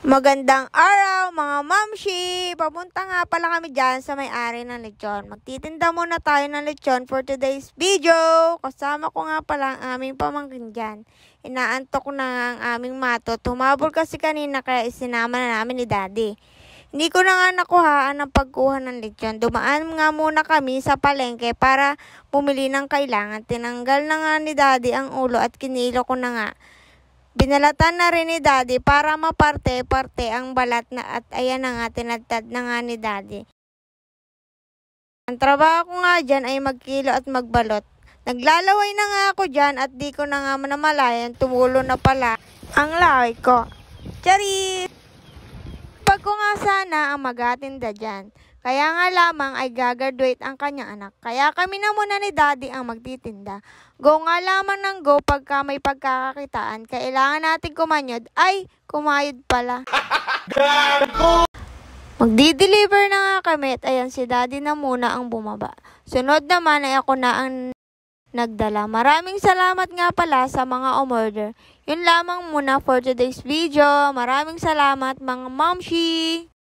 Magandang araw mga mamshi! Papunta nga pala kami dyan sa may-ari ng lechon. Magtitinda muna tayo ng lechon for today's video. Kasama ko nga pala ang aming pamangkin dyan. Inaantok na nga ang aming mato. Tumabol kasi kanina kaya isinama na namin ni Daddy. Hindi ko na nga nakuhaan ang pagkuha ng lechon. Dumaan nga muna kami sa palengke para bumili ng kailangan. Tinanggal na nga ni Daddy ang ulo at kinilo ko na nga. Binalatan na rin ni Daddy para maparte-parte ang balat na at ayan na nga, tinadtad na nga ni Daddy. Ang trabaho ko nga dyan ay magkilo at magbalot. Naglalaway na nga ako dyan at di ko na nga namalayan, tumulo na pala ang laway ko. Charis! Pag ko nga sana ang magatinda dyan. Kaya nga lamang ay gagraduate ang kanyang anak. Kaya kami na muna ni Daddy ang magtitinda. Go nga lamang ng go pagka may pagkakakitaan. Kailangan natin kumanyod. Ay, kumayod pala. Magdi-deliver na nga kami at ayan si Daddy na muna ang bumaba. Sunod naman ay ako na ang nagdala. Maraming salamat nga pala sa mga umorder. Yun lamang muna for today's video. Maraming salamat mga mamshi!